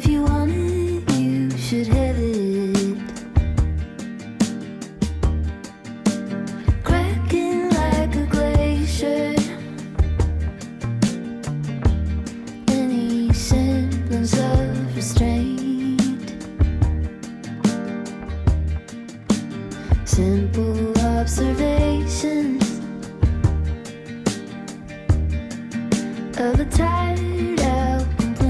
If you want it, you should have it. Cracking like a glacier. Any semblance of restraint. Simple observations of a tired out complaint.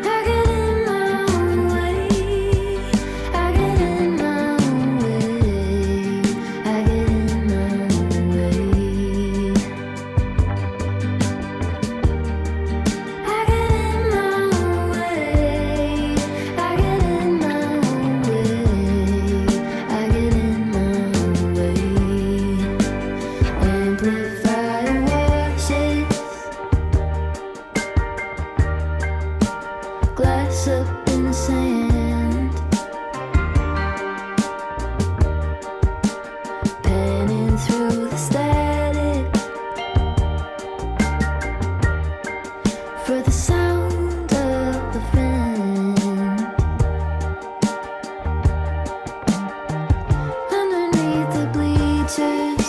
I get in my own way. I get in my own way. I get in my own way. I get in my own way. I get in my own way. I get in my own way. Amplifier washes glass up in the sand. Panning through the static for the sound of the fan. Underneath the bleachers,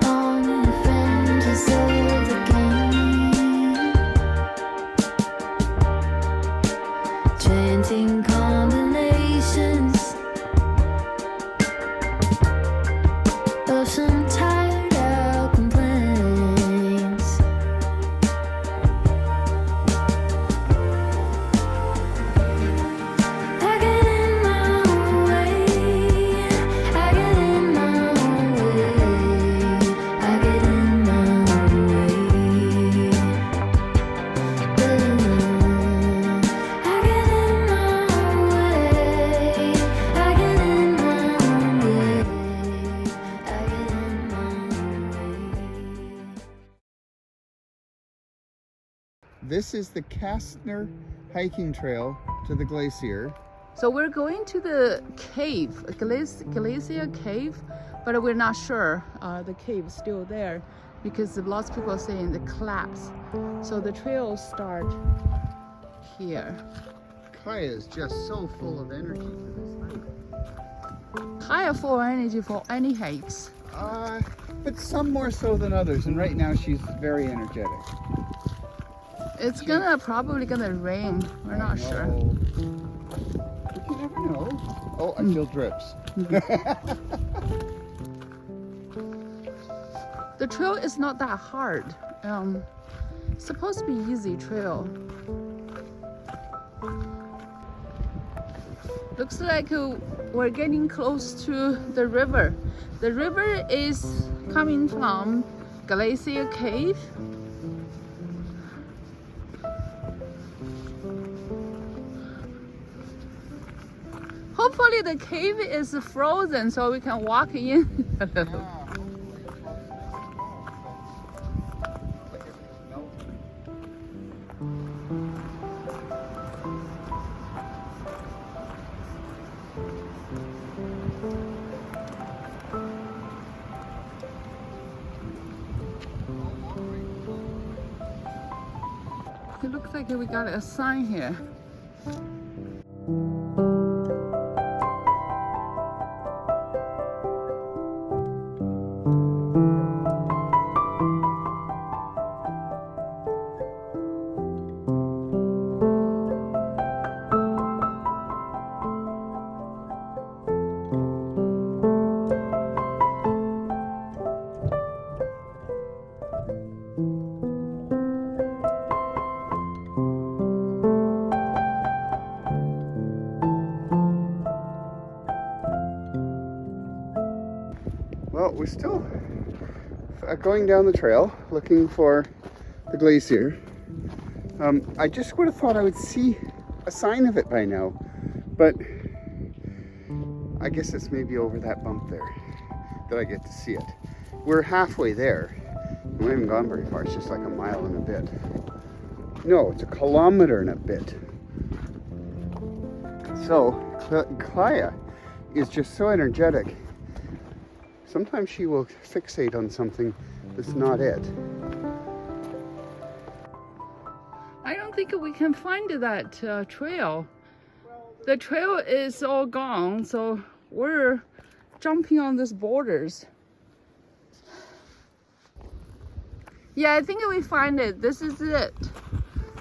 on the fringes of the game, chanting combinations of some tired out complaints. I get in my own way. I get in my own way. I get in my own way. I get in my own way. I get in my own way. I get in my own way. This is the Castner hiking trail to the glacier. So we're going to the cave, glacier cave, but we're not sure the cave is still there because lots of people are saying the collapse. So the trails start here. Kaya is just so full of energy for this hike. Higher full energy for any hikes. But some more so than others, and right now she's very energetic. It's probably gonna rain. We're not sure. But you never know. Oh, I feel drips. The trail is not that hard. It's supposed to be easy trail. Looks like we're getting close to the river. The river is coming from Glacier Cave. Hopefully the cave is frozen so we can walk in. It looks like we got a sign here. Well, we're still going down the trail looking for the glacier. I just would have thought I would see a sign of it by now, but I guess it's maybe over that bump there that I get to see it. We're halfway there. We haven't gone very far. It's just like a mile and a bit. No, it's a kilometer and a bit. So Kaya is just so energetic. Sometimes she will fixate on something that's not it. I don't think we can find that trail. The trail is all gone, so we're jumping on these borders. Yeah, I think we find it. This is it.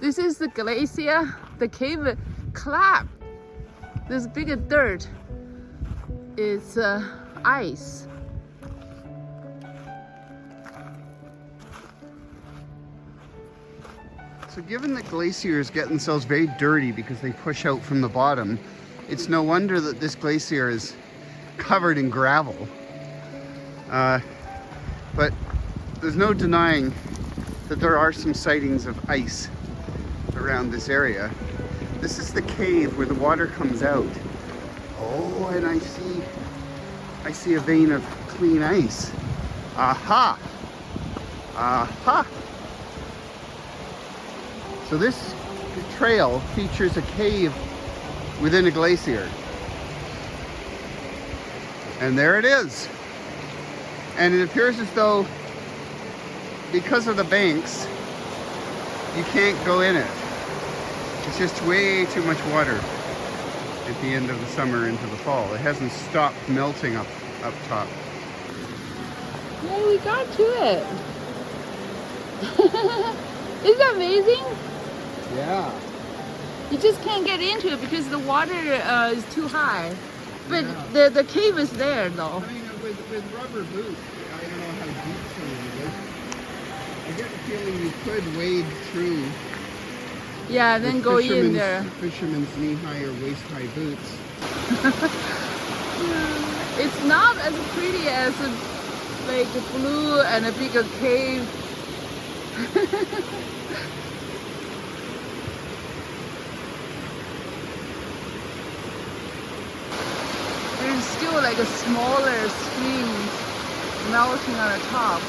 This is the glacier, the cave collapsed. This big dirt is ice. So given that glaciers get themselves very dirty because they push out from the bottom, it's no wonder that this glacier is covered in gravel. But there's no denying that there are some sightings of ice around this area. This is the cave where the water comes out. Oh, and I see a vein of clean ice. Aha! Aha! So this trail features a cave within a glacier. And there it is. And it appears as though, because of the banks, you can't go in it. It's just way too much water at the end of the summer into the fall. It hasn't stopped melting up top. Yeah, we got to it. Isn't that amazing? Yeah. You just can't get into it because the water is too high. But the cave is there though. I mean, with rubber boots, I don't know how deep some of it is. I get the feeling you could wade through. Yeah, then go in there. Fisherman's knee-high or waist-high boots. It's not as pretty as like blue and a bigger cave. There's still like a smaller stream melting on the top.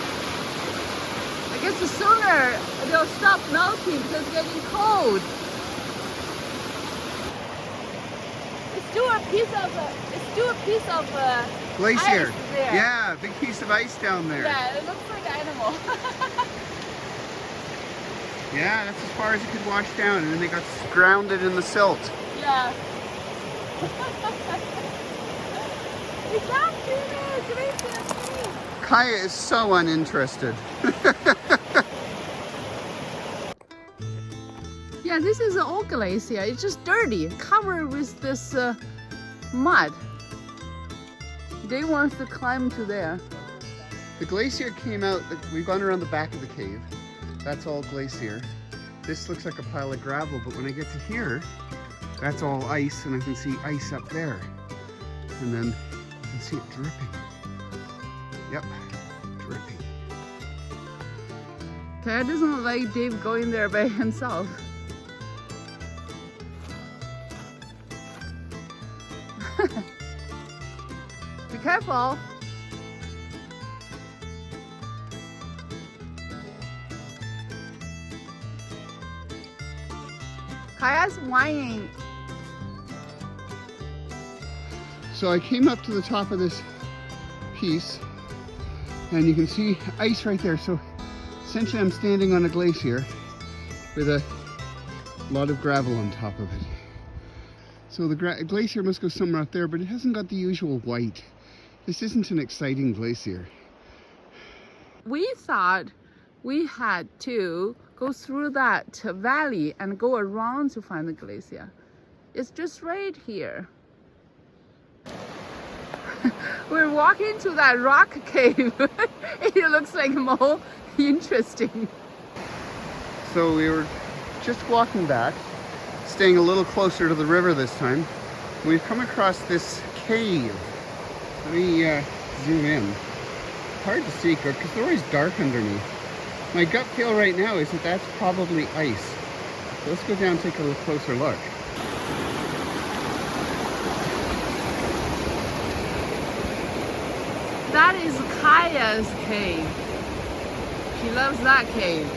I guess the sooner they'll stop melting because it's getting cold. It's still a piece of Glacier. ice there. Yeah, big piece of ice down there. Yeah, it looks like an animal. Yeah, that's as far as it could wash down, and then they got grounded in the silt. Yeah. It's not Glacier. Kaya is so uninterested. Yeah, this is an old glacier. It's just dirty, covered with this mud. They want to climb to there. The glacier came out, we've gone around the back of the cave. That's all glacier. This looks like a pile of gravel, but when I get to here, that's all ice, and I can see ice up there. And then I can see it dripping. Yep, dripping. Kaya doesn't like Dave going there by himself. Be careful. Kaya's whining. So I came up to the top of this piece, and you can see ice right there. So essentially I'm standing on a glacier with a lot of gravel on top of it. So the glacier must go somewhere out there, but it hasn't got the usual white. This isn't an exciting glacier. We thought we had to go through that valley and go around to find the glacier. It's just right here. We're walking to that rock cave. It looks like more interesting. So we were just walking back, staying a little closer to the river this time. We've come across this cave. Let me zoom in. Hard to see because they're always dark underneath. My gut feel right now is that that's probably ice. So let's go down and take a closer look. That is Kaya's cave. She loves that cave.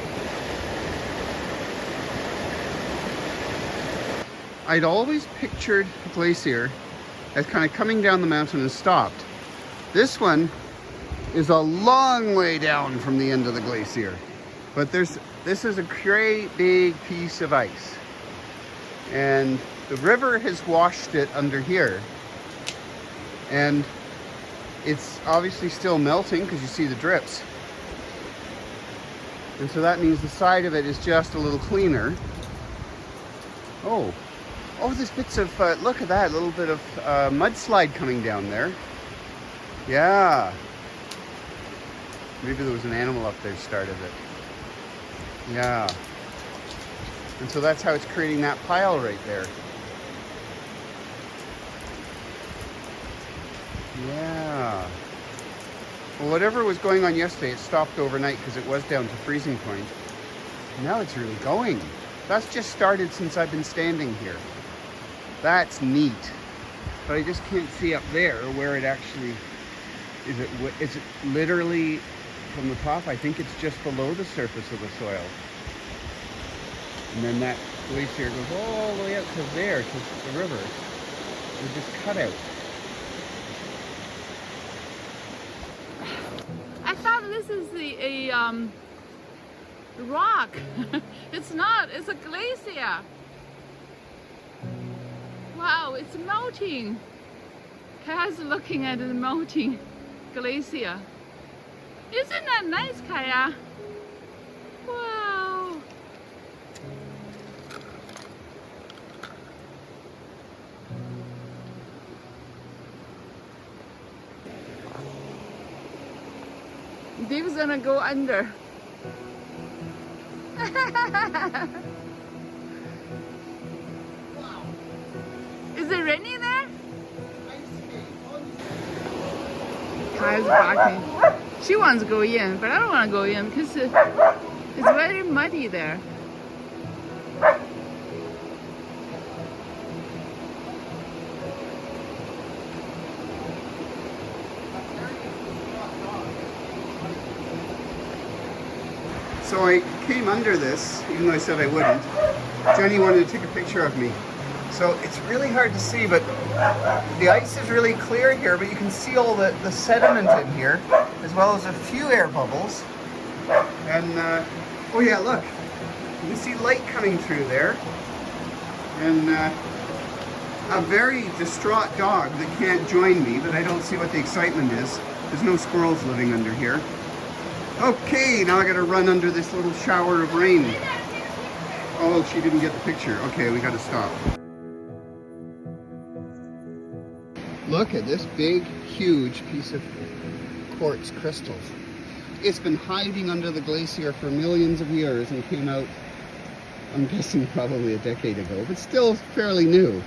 I'd always pictured a glacier as kind of coming down the mountain and stopped. This one is a long way down from the end of the glacier. But this is a great big piece of ice. And the river has washed it under here. And it's obviously still melting because you see the drips. And so that means the side of it is just a little cleaner. Oh, there's bits of, look at that, a little bit of mudslide coming down there. Yeah. Maybe there was an animal up there started it. Yeah. And so that's how it's creating that pile right there. Yeah. Well, whatever was going on yesterday, it stopped overnight because it was down to freezing point. Now it's really going. That's just started since I've been standing here. That's neat. But I just can't see up there where it actually, is it literally from the top? I think it's just below the surface of the soil. And then that glacier goes all the way up to there, to the river. It just cut out. I thought this is a rock. It's not, it's a glacier. Wow, it's melting. Kaya's looking at the melting glacier. Isn't that nice, Kaya? Wow. Dave's gonna go under. Is it raining there? Kaya's barking. She wants to go in, but I don't want to go in because it's very muddy there. So I came under this, even though I said I wouldn't. Jenny wanted to take a picture of me. So it's really hard to see, but the ice is really clear here, but you can see all the sediment in here, as well as a few air bubbles. And, oh yeah, look, you can see light coming through there. And a very distraught dog that can't join me, but I don't see what the excitement is. There's no squirrels living under here. Okay, now I gotta run under this little shower of rain. Oh, she didn't get the picture. Okay, we gotta stop. Look at this big, huge piece of quartz crystal. It's been hiding under the glacier for millions of years and came out, I'm guessing probably a decade ago, but still fairly new.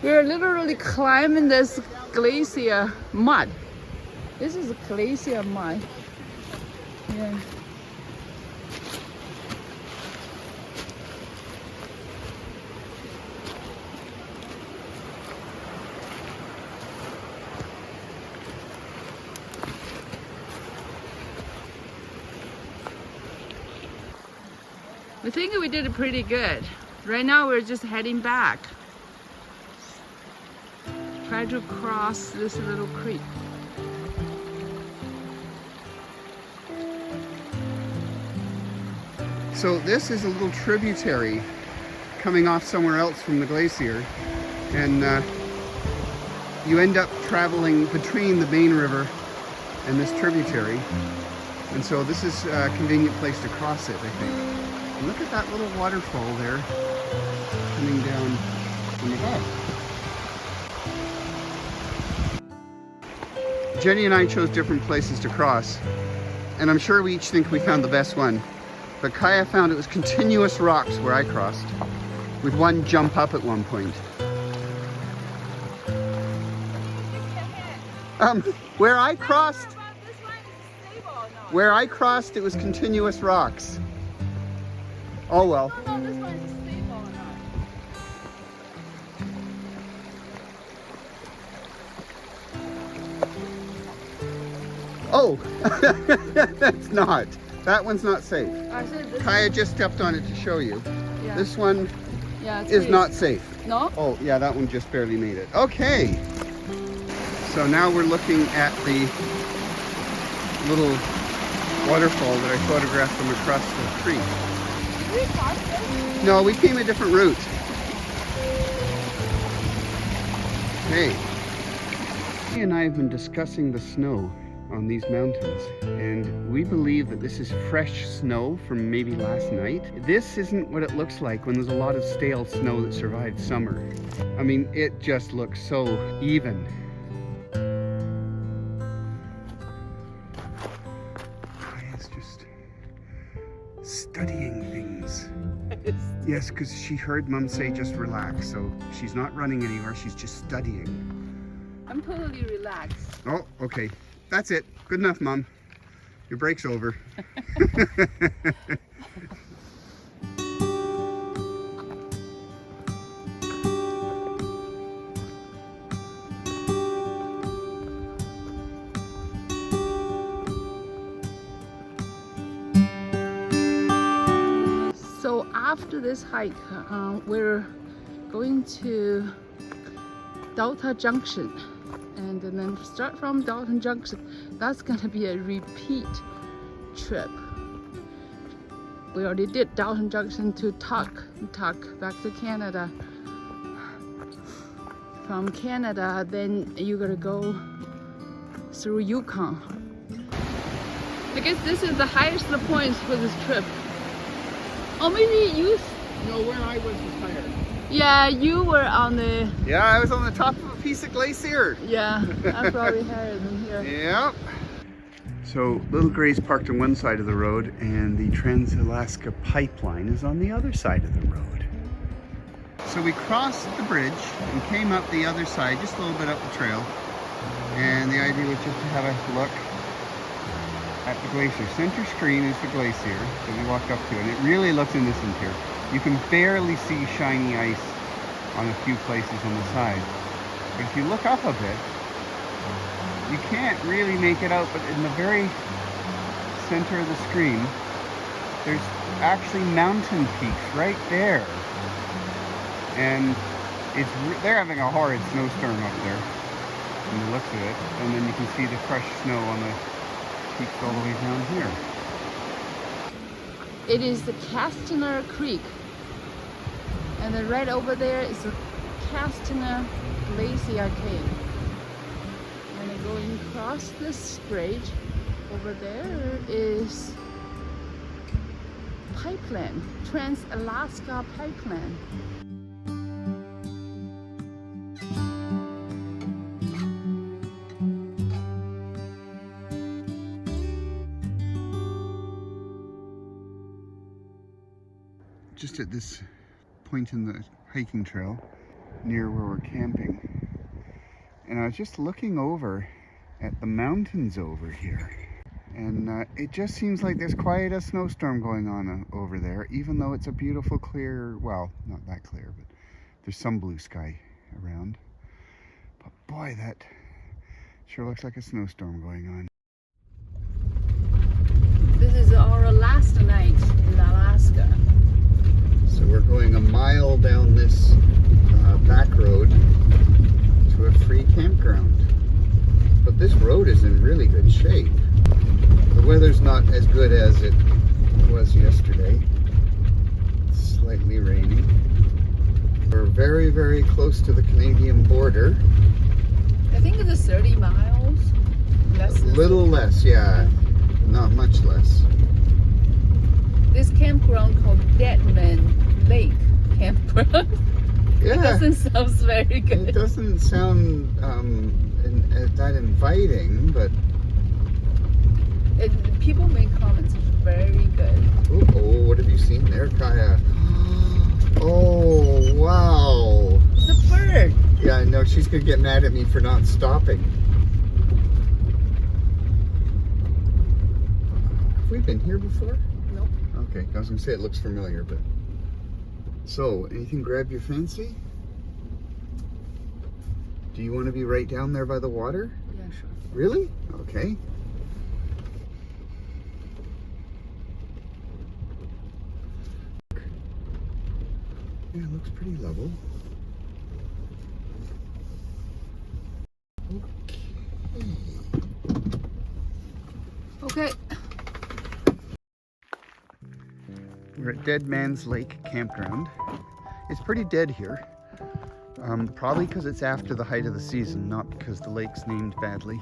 We're literally climbing this glacier mud. This is glacier mud. Yeah. I think we did pretty good. Right now we're just heading back. Try to cross this little creek. So this is a little tributary coming off somewhere else from the glacier, and you end up traveling between the main river and this tributary, and so this is a convenient place to cross it, I think. And look at that little waterfall there coming down from above. Jenny and I chose different places to cross, and I'm sure we each think we found the best one. But Kaya found it was continuous rocks where I crossed, with one jump up at one point. Where I crossed, it was continuous rocks. Oh well. Oh, that's not. That one's not safe. Kaya just stepped on it to show you. Yeah. This one Yeah, is not safe. No? Oh, yeah, that one just barely made it. Okay. So now we're looking at the little waterfall that I photographed from across the creek. Did we cross this? No, we came a different route. Hey. He and I have been discussing the snow on these mountains, and we believe that this is fresh snow from maybe last night. This isn't what it looks like when there's a lot of stale snow that survived summer. I mean, it just looks so even. Kaya's just studying things. Yes, because she heard Mom say just relax, so she's not running anywhere, she's just studying. I'm totally relaxed. Oh, okay. That's it. Good enough, Mom. Your break's over. So after this hike, we're going to Delta Junction. And then start from Dalton Junction. That's gonna be a repeat trip. We already did Dalton Junction to Tuk back to Canada. From Canada, then you're gonna go through Yukon. I guess this is the highest point for this trip. Oh, maybe you. No, where I was higher. Yeah, you were on the. Yeah, I was on the top of a piece of glacier. Yeah, I'm probably higher than here. Yep. So Little Gray's parked on one side of the road and the Trans-Alaska Pipeline is on the other side of the road. So we crossed the bridge and came up the other side, just a little bit up the trail. And the idea was just to have a look at the glacier. Center screen is the glacier that we walked up to, and it really looks innocent here. You can barely see shiny ice on a few places on the side. But if you look up a bit, you can't really make it out, but in the very center of the screen, there's actually mountain peaks right there. And they're having a horrid snowstorm up there, from the looks of it. And then you can see the fresh snow on the peaks all the way down here. It is the Castner Creek. And then right over there is the Castner Glacier Cave. And then going across this bridge, over there is pipeline, Trans-Alaska Pipeline. Just at this point in the hiking trail, near where we're camping, and I was just looking over at the mountains over here, and it just seems like there's quite a snowstorm going on over there, even though it's a beautiful clear, well, not that clear, but there's some blue sky around. But boy, that sure looks like a snowstorm going on. This is our last night in Alaska. So we're going a mile down this back road to a free campground. But this road is in really good shape. The weather's not as good as it was yesterday. It's slightly rainy. We're very, very close to the Canadian border. I think it's 30 miles. A little less, yeah. Not much less. This campground called Deadman Lake campground. Yeah. It doesn't sound very good. It doesn't sound that inviting, but people make comments. It's very good. oh, what have you seen there, Kaya? Oh, wow. It's a bird. Yeah, I know. She's going to get mad at me for not stopping. Have we been here before? Nope. Okay, I was going to say it looks familiar, but... So, anything grab your fancy? Do you want to be right down there by the water? Yeah, sure. Really? Okay. Yeah, it looks pretty level. Okay. Okay. We're at Deadman Lake campground. It's pretty dead here. Probably because it's after the height of the season, not because the lake's named badly.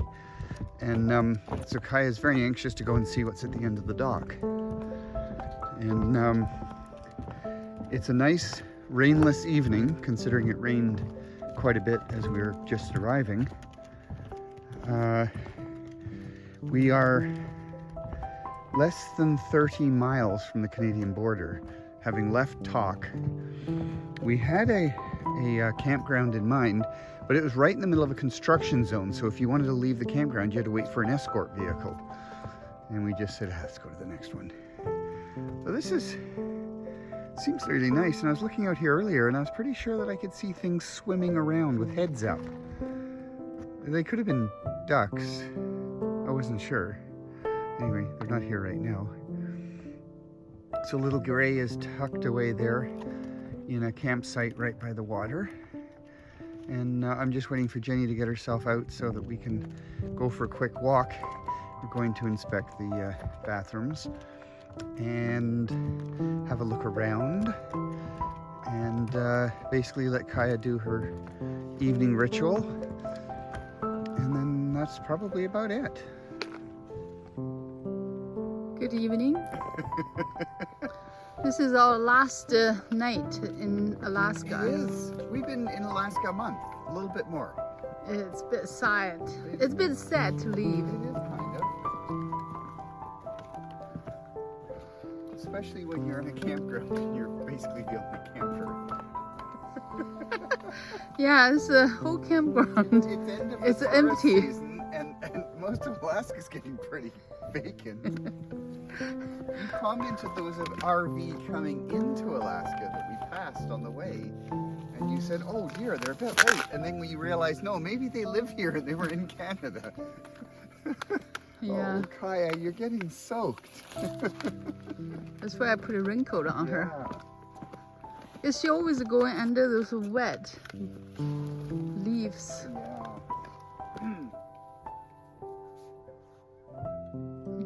And so Kaya is very anxious to go and see what's at the end of the dock. And it's a nice rainless evening, considering it rained quite a bit as we were just arriving. We are less than 30 miles from the Canadian border, having left Talk. We had a campground in mind, but it was right in the middle of a construction zone, so if you wanted to leave the campground, you had to wait for an escort vehicle. And we just said, let's go to the next one. So this seems really nice, and I was looking out here earlier, and I was pretty sure that I could see things swimming around with heads up. They could have been ducks. I wasn't sure. Anyway, they're not here right now. So little Gray is tucked away there in a campsite right by the water. And I'm just waiting for Jenny to get herself out so that we can go for a quick walk. We're going to inspect the bathrooms and have a look around and basically let Kaya do her evening ritual. And then that's probably about it. Good evening. This is our last night in Alaska. It is. We've been in Alaska a month, a little bit more. It's a bit sad. It's a bit sad to leave. It is kind of. Especially when you're in a campground and you're basically the only camper. Yeah, it's a whole campground. It's end of the It's tourist empty. season, and most of Alaska's getting pretty vacant. You commented there was an RV coming into Alaska that we passed on the way, and you said, "Oh dear, they're a bit late." And then we realized, no, maybe they live here and they were in Canada. Yeah. Oh, Kaya, you're getting soaked. That's why I put a raincoat on her. Yeah. Is she always going under those wet leaves? Yeah.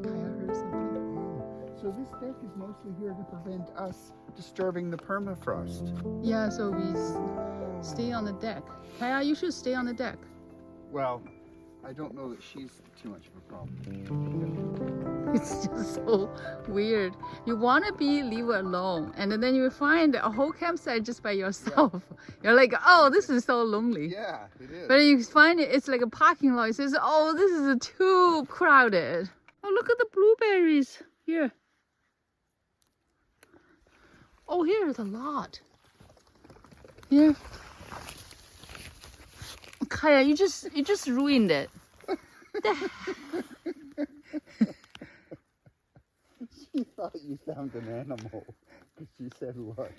Kaya heard something. So this deck is mostly here to prevent us disturbing the permafrost. Yeah, so we stay on the deck. Kaya, you should stay on the deck. Well, I don't know that she's too much of a problem. It's just so weird. You want to leave her alone, and then you find a whole campsite just by yourself. You're like, oh, this is so lonely. Yeah, it is. But you find it's like a parking lot. It says, oh, this is too crowded. Oh, look at the blueberries here. Oh, here's a lot. Here. Kaya, you just ruined it. She thought you found an animal. She said, look.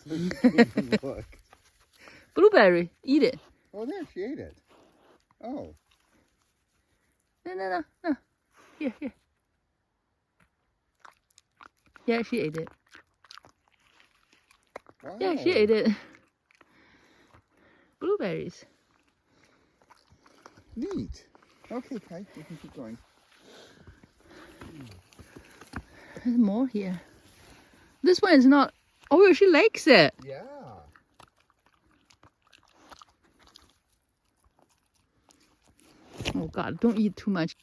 So she didn't look. Blueberry, eat it. Oh, there, she ate it. Oh. No. Here. Yeah, she ate it. Wow. Yeah, she ate it. Blueberries. Neat. Okay, Kai, you can keep going. There's more here. This one is not. Oh, she likes it. Yeah. Oh God, don't eat too much.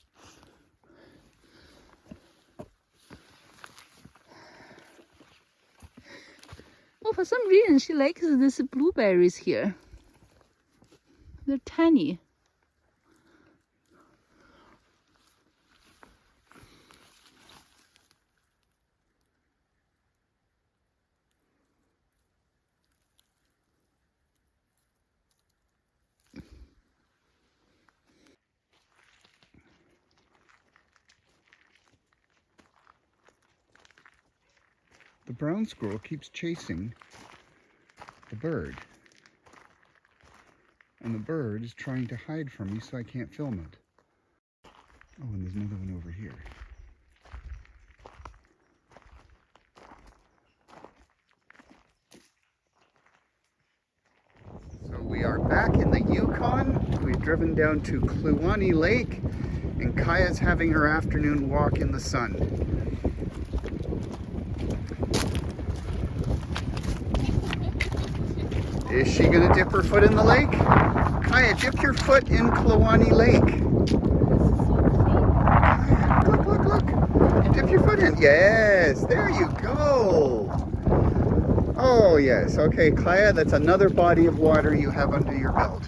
Oh, for some reason she likes these blueberries here. They're tiny. The brown squirrel keeps chasing the bird. And the bird is trying to hide from me so I can't film it. Oh, and there's another one over here. So we are back in the Yukon. We've driven down to Kluwani Lake And Kaya's having her afternoon walk in the sun. Is she gonna dip her foot in the lake? Kaya, dip your foot in Klawani Lake. Look, look, look. Dip your foot in. Yes, there you go. Oh, yes. Okay, Kaya, that's another body of water you have under your belt.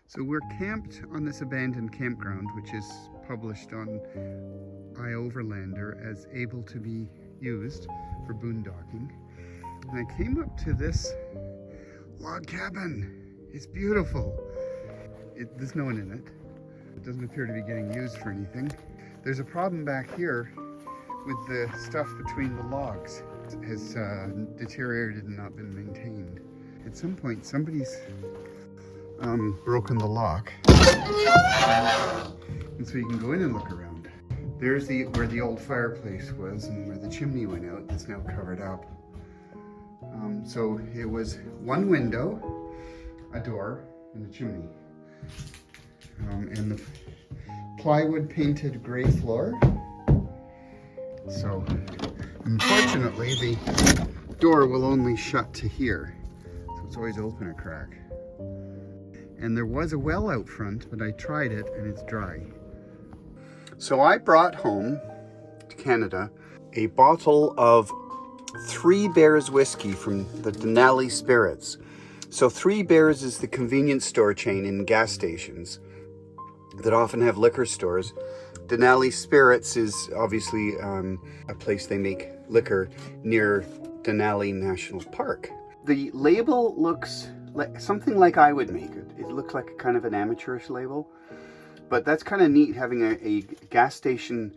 So we're camped on this abandoned campground, which is published on iOverlander as able to be used for boondocking. And I came up to this log cabin. It's beautiful. There's no one in it. It doesn't appear to be getting used for anything. There's a problem back here with the stuff between the logs. It has deteriorated and not been maintained. At some point, somebody's broken the lock. And so you can go in and look around. There's where the old fireplace was and where the chimney went out that's now covered up. So it was one window, a door, and a chimney. And the plywood painted gray floor. So unfortunately the door will only shut to here. So it's always open a crack. And there was a well out front, but I tried it and it's dry. So I brought home to Canada a bottle of Three Bears whiskey from the Denali Spirits. So Three Bears is the convenience store chain in gas stations that often have liquor stores. Denali Spirits is obviously a place they make liquor near Denali National Park. The label looks like something like I would make it. It looks like a kind of an amateurish label, but that's kind of neat having a gas station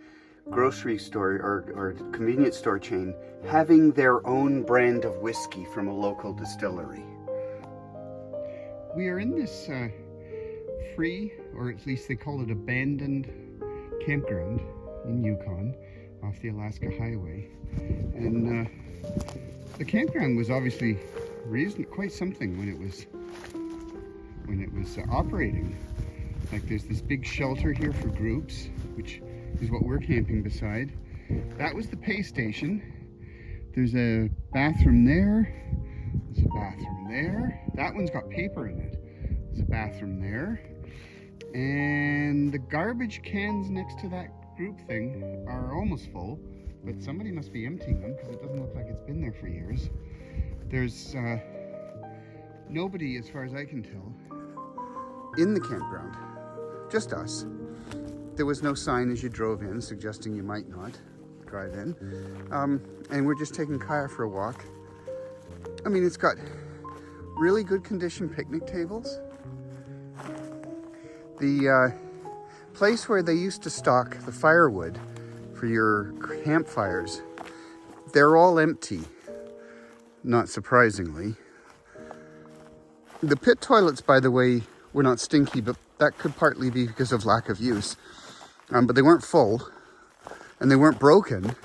grocery store or convenience store chain having their own brand of whiskey from a local distillery. We are in this free, or at least they call it abandoned, campground in Yukon off the Alaska Highway, and the campground was obviously quite something when it was operating. Like there's this big shelter here for groups, which is what we're camping beside. That was the pay station. There's a bathroom there. There's a bathroom there. That one's got paper in it. There's a bathroom there. And the garbage cans next to that group thing are almost full, but somebody must be emptying them because it doesn't look like it's been there for years. There's nobody, as far as I can tell, in the campground. Just us. There was no sign as you drove in suggesting you might not drive in. And we're just taking Kaya for a walk. I mean, it's got really good condition picnic tables. The place where they used to stock the firewood for your campfires, they're all empty, not surprisingly. The pit toilets, by the way, were not stinky, but that could partly be because of lack of use. But they weren't full, and they weren't broken.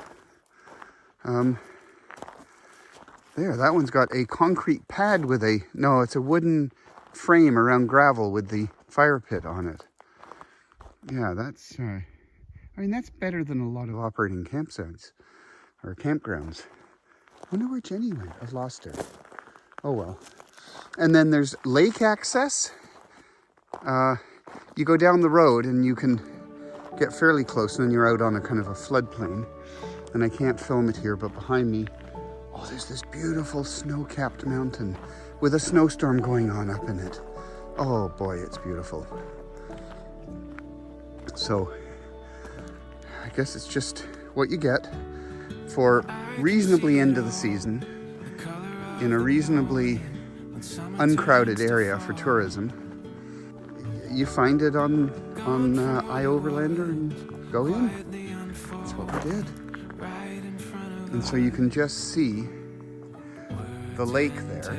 There, that one's got a concrete pad with it's a wooden frame around gravel with the fire pit on it. Yeah, that's, that's better than a lot of operating campsites or campgrounds. I wonder where Jenny went. I've lost her. Oh well. And then there's lake access. You go down the road and you can get fairly close, and then you're out on a kind of a floodplain. And I can't film it here, but behind me, there's this beautiful snow-capped mountain with a snowstorm going on up in it. Oh boy, it's beautiful. So I guess it's just what you get for reasonably end of the season in a reasonably uncrowded area for tourism. You find it on iOverlander and go in. That's what we did. And so you can just see the lake there.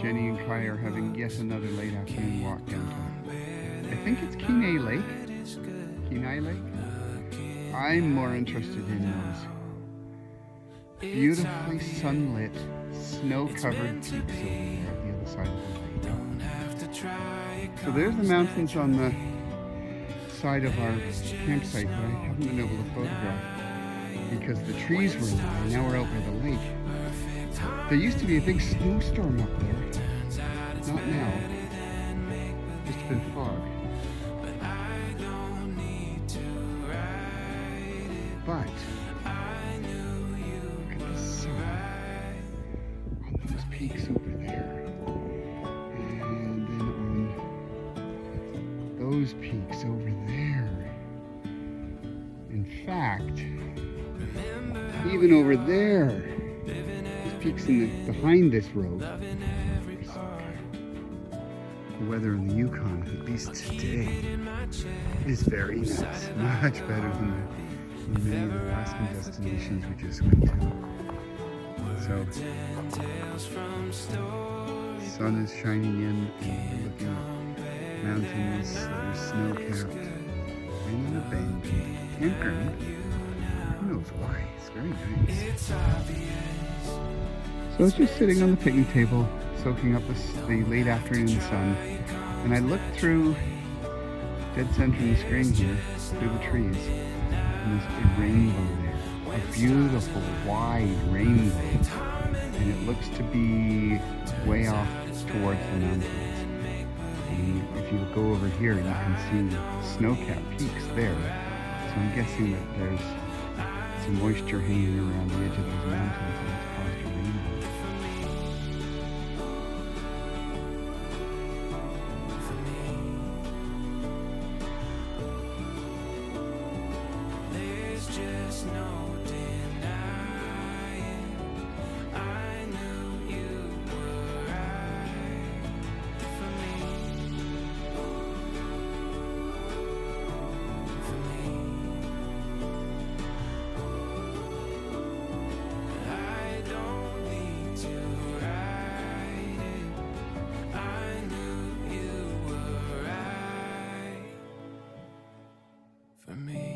Jenny and Kai are having yet another late afternoon walk downtown. I think it's Kenai Lake. I'm more interested in those beautifully sunlit, snow-covered peaks over there at the other side of the lake. So there's the mountains on the side of our campsite that I haven't been able to photograph because the trees were in the way. Now we're out by the lake. There used to be a big snowstorm up there. Not now. Just a bit of fog. But look at the sun on those peaks over there. And then on those peaks over there. In fact, even over there, these peaks behind this road. The weather in the Yukon, at least today, is very nice. Much better than many of the Alaskan destinations we just went to. So, the sun is shining in and we're looking at mountains that are snow-capped and an abandoned campground. Who knows why? It's very nice. So I was just sitting on the picnic table, soaking up the late afternoon sun, and I looked through dead center in the screen here, through the trees, and there's a rainbow there, a beautiful wide rainbow, and it looks to be way off towards the mountains. And if you go over here, you can see snow-capped peaks there, so I'm guessing that there's some moisture hanging around the edge of those mountains and it's caused a rainbow. For me.